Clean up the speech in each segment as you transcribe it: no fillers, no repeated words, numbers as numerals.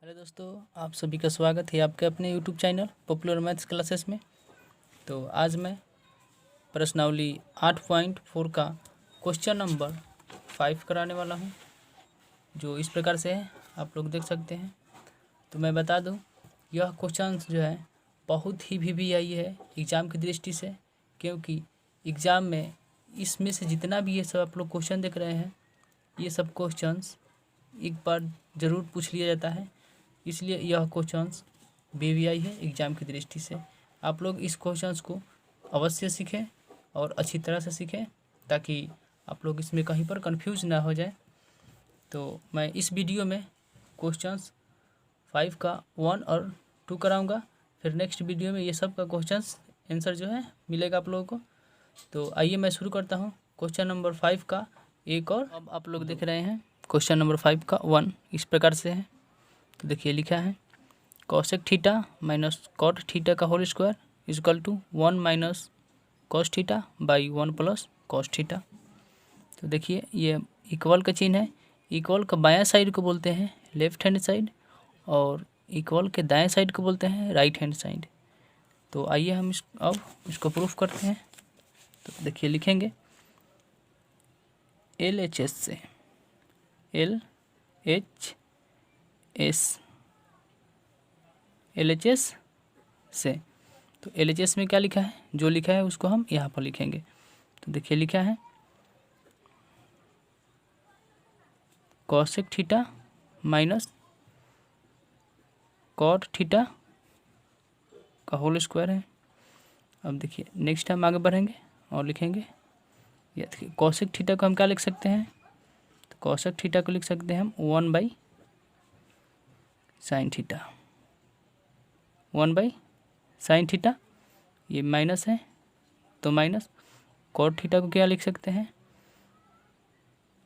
Hello दोस्तों, आप सभी का स्वागत है आपके अपने YouTube channel popular maths classes में। तो आज मैं प्रश्नावली 8.4 का क्वेश्चन नंबर 5 कराने वाला हूं, जो इस प्रकार से है, आप लोग देख सकते हैं। तो मैं बता दूं, यह क्वेश्चन जो है बहुत ही VVI है एग्ज़ाम की दृष्टि से, क्योंकि एग्ज़ाम में इसमें से जितना भी ये सब आप लोग क्वेश्चन देख रहे हैं, ये सब क्वेश्चंस एक बार ज़रूर पूछ लिया जाता है। इसलिए यह क्वेश्चंस VVI है एग्ज़ाम की दृष्टि से। आप लोग इस क्वेश्चंस को अवश्य सीखें और अच्छी तरह से सीखें, ताकि आप लोग इसमें कहीं पर कंफ्यूज ना हो जाए। तो मैं इस वीडियो में क्वेश्चंस 5 का 1 और 2 कराऊंगा। फिर नेक्स्ट वीडियो में ये सब का क्वेश्चंस आंसर जो है मिलेगा आप लोगों को। तो आइए मैं शुरू करता हूँ क्वेश्चन नंबर 5 का एक और। अब आप लोग देख रहे हैं क्वेश्चन नंबर 5 का 1 इस प्रकार से है। तो देखिए लिखा है cosec theta minus cot theta का whole square is equal to 1 minus cos theta by 1 plus cos theta. तो देखिए ये इक्वल का चिन्ह है। इक्वल का बायां साइड को बोलते हैं लेफ्ट हैंड साइड, और इक्वल के दाएं साइड को बोलते हैं राइट हैंड साइड। तो आइए हम अब इसको प्रूफ करते हैं। तो देखिए लिखेंगे LHS से LHS से। तो LHS में क्या लिखा है, जो लिखा है उसको हम यहाँ पर लिखेंगे। तो देखिए लिखा है cosec theta minus cot theta का होल स्क्वायर है। अब देखिए नेक्स्ट हम आगे बढ़ेंगे और लिखेंगे ये देखिए कॉसेक थीटा को हम क्या लिख सकते हैं, तो कॉसेक थीटा को लिख सकते हैं हम 1 by sine theta. 1 by sine theta, ये माइनस है तो माइनस। कॉट थीटा को क्या लिख सकते हैं,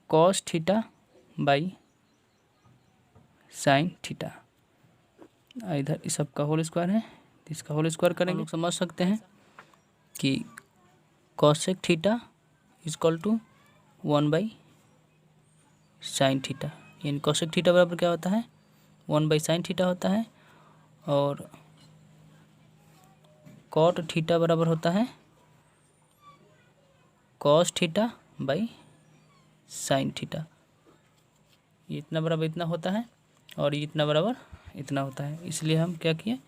cos theta by sine theta. इधर इस सब का होल स्क्वायर है, इसका होल स्क्वायर करेंगे। लोग समझ सकते हैं कि cosec theta is equal to 1 by sine theta, यानी कॉसेक थीटा बराबर क्या होता है 1 बाई साइन थीटा होता है, और कॉट थीटा बराबर होता है cos theta by sine theta. ये इतना बराबर इतना होता है और ये इतना बराबर इतना होता है। इसलिए हम क्या किए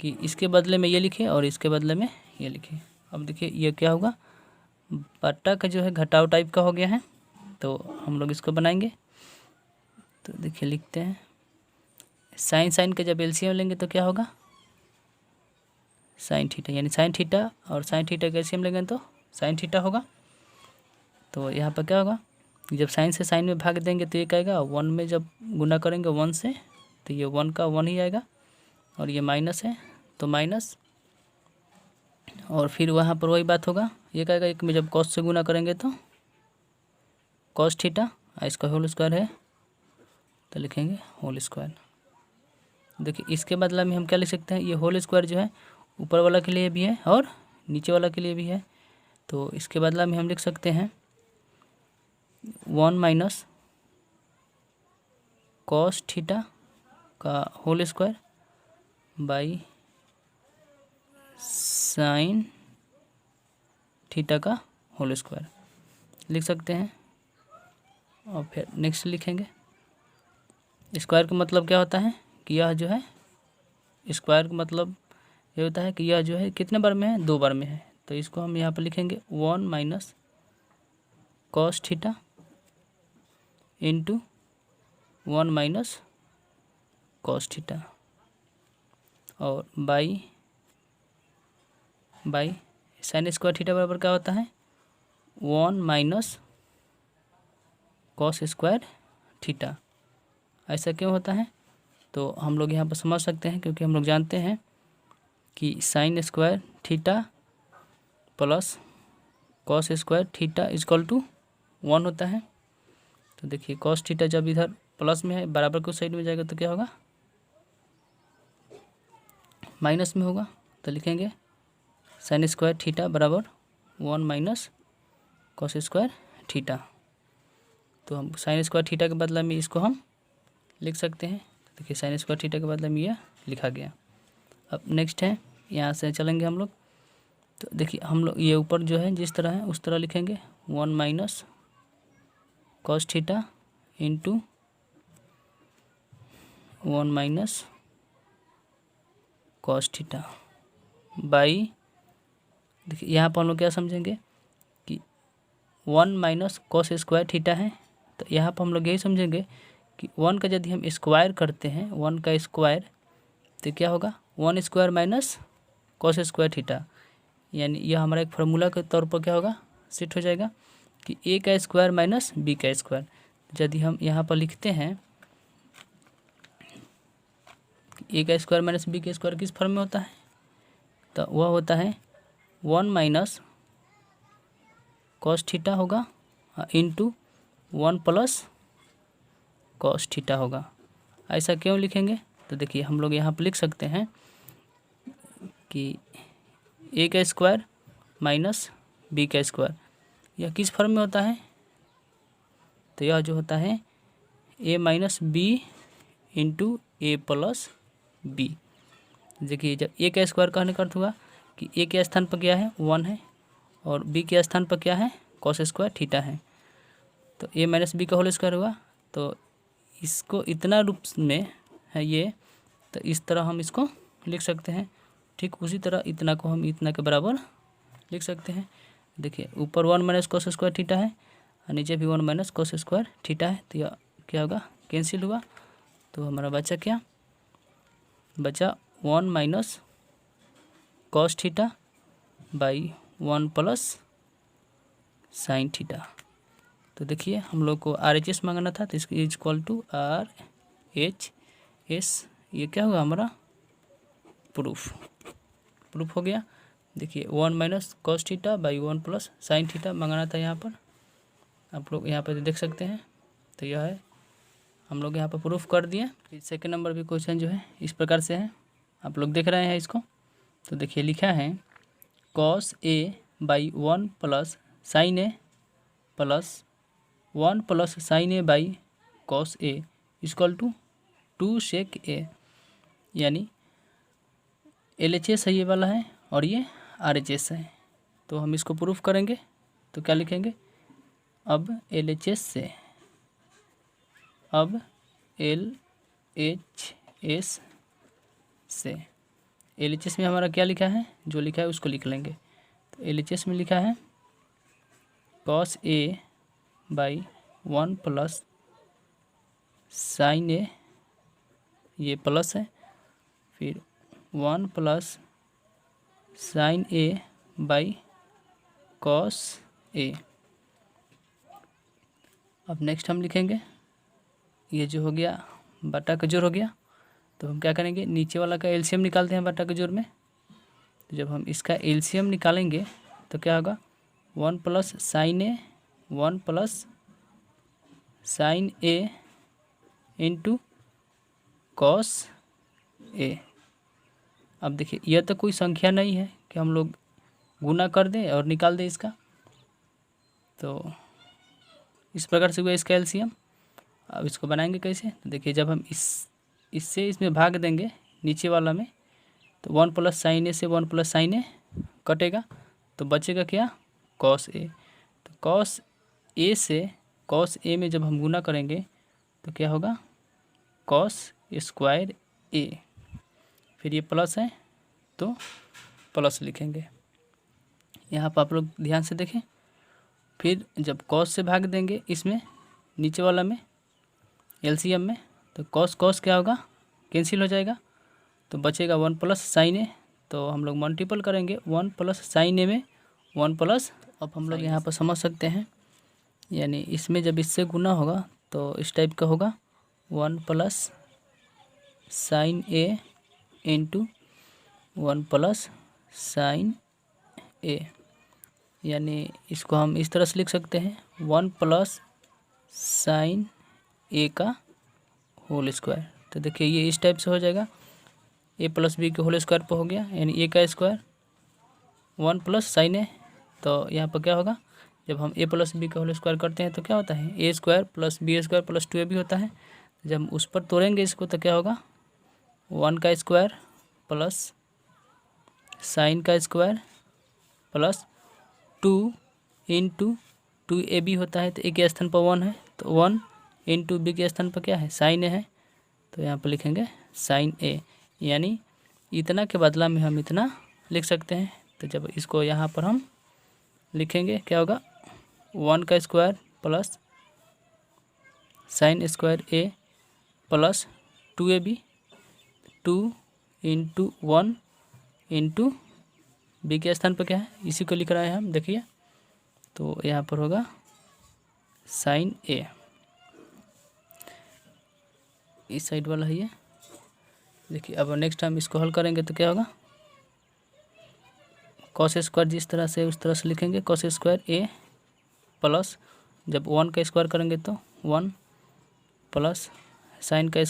कि इसके बदले में ये लिखे और इसके बदले में ये लिखे। अब देखिए ये क्या होगा, बट्टा का जो है घटाव टाइप का हो गया है, तो हम लोग इसको बनाएंगे। तो देखिए लिखते हैं साइन साइन का जब LCM लेंगे तो क्या होगा साइन थीटा, यानी साइन थीटा और साइन थीटा का LCM लेंगे तो साइन थीटा होगा। तो यहाँ पर क्या होगा, जब साइन से साइन में भाग देंगे तो ये क्या आएगा 1 में, जब गुना करेंगे 1 से तो ये 1 का 1 ही आएगा, और ये माइनस है तो माइनस, और फिर वहाँ पर वही बात होगा, ये क्या आएगा 1 में जब कॉस से गुना करेंगे तो कॉस थीटा, इसका होल स्क्वायर है तो लिखेंगे होल स्क्वायर। देखिए इसके बदला में हम क्या लिख सकते हैं, ये होल स्क्वायर जो है ऊपर वाला के लिए भी है और नीचे वाला के लिए भी है। तो इसके बदला में हम लिख सकते हैं 1 माइनस कॉस थीटा का whole square by sine theta का होल स्क्वायर लिख सकते हैं। और फिर नेक्स्ट लिखेंगे स्क्वायर का मतलब क्या होता है कि यह जो है, स्क्वायर का मतलब ये होता है कि यह जो है कितने बार में है, 2 बार में है। तो इसको हम यहाँ पर लिखेंगे 1 minus cos theta into 1 minus cos theta, और बाई साइन स्क्वायर थीटा बराबर क्या होता है 1 माइनस कॉस स्क्वायर थीटा। ऐसा क्यों होता है, तो हम लोग यहाँ पर समझ सकते हैं, क्योंकि हम लोग जानते हैं कि sine square theta plus cos square theta is equal to 1 होता है। तो देखिए कॉस थीटा जब इधर प्लस में है, बराबर को साइड में जाएगा तो क्या होगा माइनस में होगा। तो लिखेंगे साइन स्क्वायर थीटा बराबर 1 माइनस कॉस स्क्वायर थीटा। तो हम साइन स्क्वायर थीटा के बदला में इसको हम लिख सकते हैं देखिए साइन स्क्वायर थीटा के बदले में ये लिखा गया। अब नेक्स्ट है, यहाँ से चलेंगे हम लोग। तो देखिए हम लोग ये ऊपर जो है जिस तरह है उस तरह लिखेंगे, 1 minus cos theta into 1 minus cos theta by, देखिए यहाँ पर हम लोग क्या समझेंगे कि 1 माइनस कॉस स्क्वायर थीटा है, तो यहाँ पर हम लोग यही समझेंगे कि 1 का यदि हम स्क्वायर करते हैं, 1 का स्क्वायर, तो क्या होगा 1 square minus cos square theta, यानी यह हमारा एक फार्मूला के तौर पर क्या होगा सेट हो जाएगा कि ए का स्क्वायर माइनस बी का स्क्वायर। यदि हम यहाँ पर लिखते हैं ए का स्क्वायर माइनस बी का स्क्वायर किस फॉर्म में होता है, तो वह होता है 1 माइनस कॉस थीटा होगा इंटू 1 प्लस कॉस थीटा होगा। ऐसा क्यों लिखेंगे, तो देखिए हम लोग यहाँ पर लिख सकते हैं कि ए का स्क्वायर माइनस बी का स्क्वायर यह किस फॉर्म में होता है, तो यह जो होता है ए माइनस बी इंटू ए प्लस बी। देखिए जब ए का स्क्वायर कहने का अर्थ हुआ कि ए के स्थान पर क्या है 1 है और बी के स्थान पर क्या है कॉस स्क्वायर थीटा है, तो ए माइनस बी का होल स्क्वायर हुआ। तो इसको इतना रूप में है ये, तो इस तरह हम इसको लिख सकते हैं। ठीक उसी तरह इतना को हम इतना के बराबर लिख सकते हैं। देखिए ऊपर 1 माइनस कॉस स्क्वायर थीटा है और नीचे भी 1 माइनस कॉस स्क्वायर थीटा है, तो यह क्या होगा कैंसिल हुआ। तो हमारा बचा क्या, बचा 1 minus cos theta by 1 plus sine theta. तो देखिए हम लोग को RHS मांगना था, तो इसकी इज इक्वल टू RHS, ये क्या होगा हमारा प्रूफ हो गया। देखिए 1 minus cos theta by 1 plus sine theta मांगना था, यहाँ पर आप लोग यहाँ पर देख सकते हैं। तो यह है हम लोग यहाँ पर प्रूफ कर दिए। सेकंड नंबर भी क्वेश्चन जो है इस प्रकार से है, आप लोग देख रहे हैं इसको। तो देखिए लिखा है cos A by 1 plus sine A plus 1 plus sine A by cos A equal to 2 sec A, यानी LHS है ये वाला है और ये RHS है। तो हम इसको प्रूफ करेंगे, तो क्या लिखेंगे, अब LHS से, अब LHS से, LHS में हमारा क्या लिखा है, जो लिखा है उसको लिख लेंगे। तो LHS में लिखा है cos A by 1 plus sine A, ये प्लस है, फिर 1 plus sine A by cos A. अब नेक्स्ट हम लिखेंगे, ये जो हो गया बटा का जोड़ हो गया, तो हम क्या करेंगे नीचे वाला का LCM निकालते हैं बटा के जोड़ में। तो जब हम इसका LCM निकालेंगे तो क्या होगा 1 plus sine A 1 plus sine A into cos A. अब देखिए यह तो कोई संख्या नहीं है कि हम लोग गुना कर दें और निकाल दें इसका, तो इस प्रकार से हुआ इसका LCM। अब इसको बनाएंगे कैसे, तो देखिए जब हम इससे इसमें भाग देंगे नीचे वाला में, तो 1 प्लस साइन ए से 1 प्लस साइन ए कटेगा, तो बचेगा क्या कॉस ए। तो कॉस ए से कॉस ए में जब हम गुना करेंगे तो क्या होगा कॉस स्क्वायर ए, फिर ये प्लस है तो प्लस लिखेंगे। यहाँ पर आप लोग ध्यान से देखें, फिर जब कॉस से भाग देंगे इसमें नीचे वाला में LCM में, तो कॉस क्या होगा कैंसिल हो जाएगा, तो बचेगा 1 प्लस साइन ए। तो हम लोग मल्टीपल करेंगे 1 प्लस साइन ए में 1 प्लस। अब हम लोग यहाँ पर समझ सकते हैं, यानी इसमें जब इससे गुना होगा तो इस टाइप का होगा 1 plus sine A into 1 plus sine ए, यानी इसको हम इस तरह से लिख सकते हैं 1 प्लस साइन ए का होल स्क्वायर। तो देखिए ये इस टाइप से हो जाएगा, ए प्लस बी के होल स्क्वायर पर हो गया, यानी ए का स्क्वायर 1 प्लस साइन ए। तो यहाँ पर क्या होगा, जब हम ए प्लस बी का होल स्क्वायर करते हैं तो क्या होता है A square plus B square plus 2ab होता है। तो जब हम उस पर तोड़ेंगे इसको तो क्या होगा, 1 का स्क्वायर प्लस साइन का स्क्वायर प्लस 2 इंटू 2ab होता है, तो ए के स्थान पर 1 है, तो 1 इंटू बी के स्थान पर क्या है, साइन ए है, तो यहाँ पर लिखेंगे साइन ए, यानी इतना के बदला में हम इतना लिख सकते हैं। तो जब इसको यहाँ पर हम लिखेंगे क्या होगा, 1 का square plus sine square A plus 2ab, 2 into 1 into B के स्थान पर क्या है, इसी को लिख रहे हैं हम, देखिए, तो यहाँ पर होगा साइन ए, इस साइड वाला है ये। देखिए अब नेक्स्ट टाइम इसको हल करेंगे तो क्या होगा, कॉस स्क्वायर जिस तरह से उस तरह से लिखेंगे, कॉस स्क्वायर ए प्लस जब 1 का स्क्वायर करेंगे तो 1 प्लस साइन का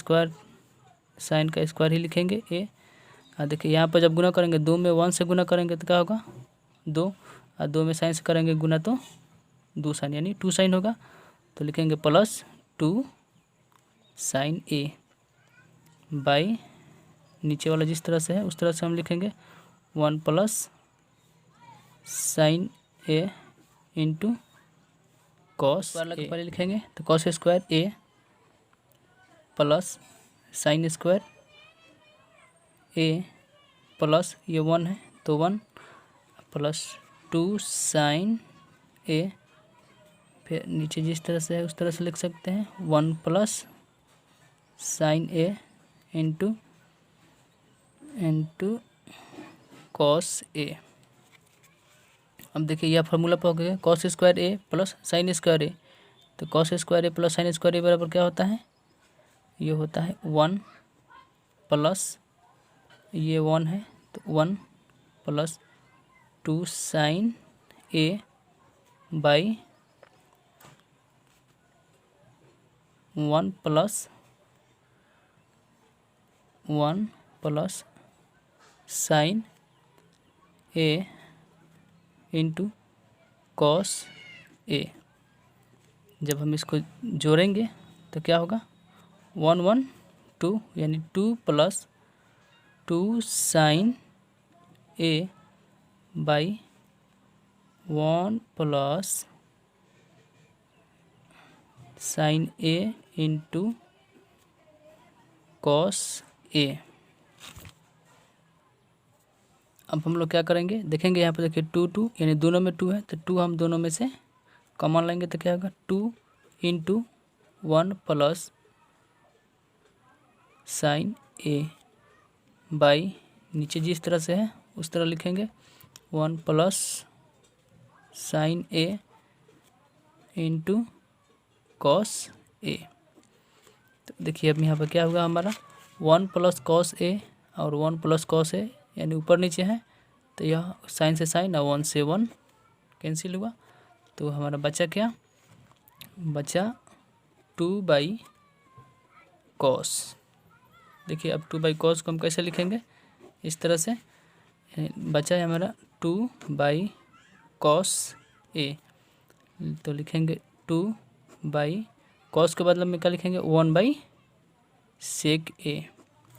स्क्वायर ही लिखेंगे ए। देखिए यहाँ पर जब गुना करेंगे 2 में 1 से गुना करेंगे तो क्या होगा 2, और 2 में साइन से करेंगे गुना तो 2 साइन, यानी 2 साइन होगा, तो लिखेंगे प्लस 2 साइन ए बाई नीचे वाला जिस तरह से है उस तरह से हम लिखेंगे 1 plus sine A into cos पहले लिखेंगे, तो cos square A plus sine square A plus ये 1 है तो 1 प्लस 2 साइन ए, फिर नीचे जिस तरह से है उस तरह से लिख सकते हैं 1 plus sine A into cos A. अब देखिए यह फार्मूला पर हो गया cos square A plus sine square ए, तो cos square A plus sine square ए बराबर क्या होता है, ये होता है 1 प्लस ये 1 है तो 1 plus 2 sine A by 1 plus sine A into cos A. जब हम इसको जोड़ेंगे तो क्या होगा 1 1 2, यानी 2 plus 2 sine A by 1 plus sine A into cos A. अब हम लोग क्या करेंगे, देखेंगे यहाँ पर देखिए 2 2, यानी दोनों में 2 है, तो 2 हम दोनों में से कॉमन लेंगे तो क्या होगा 2 into 1 plus sine A by नीचे जिस तरह से है उस तरह लिखेंगे 1 plus sine A into cos ए। तो देखिए अब यहाँ पर क्या होगा हमारा 1 प्लस कॉस ए और 1 प्लस कॉस ए, यानी ऊपर नीचे है, तो यह साइन से साइन और 1 से 1 कैंसिल हुआ, तो हमारा बचा क्या, बचा 2 बाई कॉस। देखिए अब 2 बाई कॉस को हम कैसे लिखेंगे, इस तरह से बचा है हमारा 2 बाई कॉस ए, तो लिखेंगे 2 बाई कॉस के बदले में क्या लिखेंगे 1 बाई सेक ए,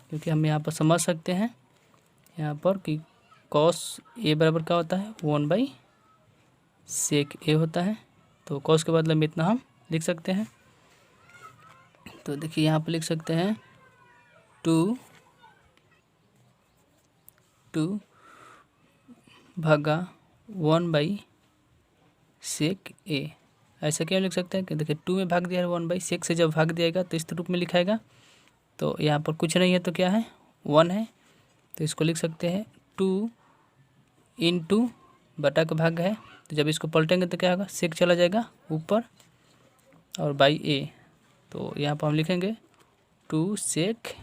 क्योंकि हम यहाँ पर समझ सकते हैं यहाँ पर कि कॉस ए बराबर क्या होता है 1 बाई सेक ए होता है, तो कॉस के बदले में इतना हम लिख सकते हैं। तो देखिए यहाँ पर लिख सकते हैं 2 भागा 1 बाई सेक ए, ऐसा क्यों लिख सकते हैं कि देखिए 2 में भाग दिया है 1 बाई सेक से जब भाग दिएगा तो इस रूप में लिखाएगा, तो यहाँ पर कुछ नहीं है तो क्या है 1 है, तो इसको लिख सकते हैं 2 इंटू बटा का भाग है, तो जब इसको पलटेंगे तो क्या होगा सेक चला जाएगा ऊपर और बाई ए, तो यहाँ पर हम लिखेंगे 2 सेक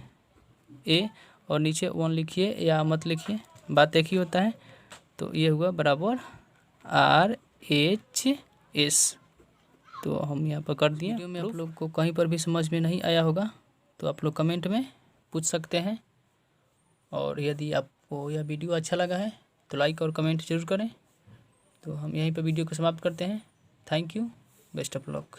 ए और नीचे 1 लिखिए या मत लिखिए, बात एक ही होता है, तो ये हुआ बराबर RHS। तो हम यहाँ पर कर दिए। वीडियो में आप लोग को कहीं पर भी समझ में नहीं आया होगा तो आप लोग कमेंट में पूछ सकते हैं, और यदि आपको यह वीडियो अच्छा लगा है तो लाइक और कमेंट जरूर करें। तो हम यहीं पर वीडियो को समाप्त करते हैं। Thank you, best of luck.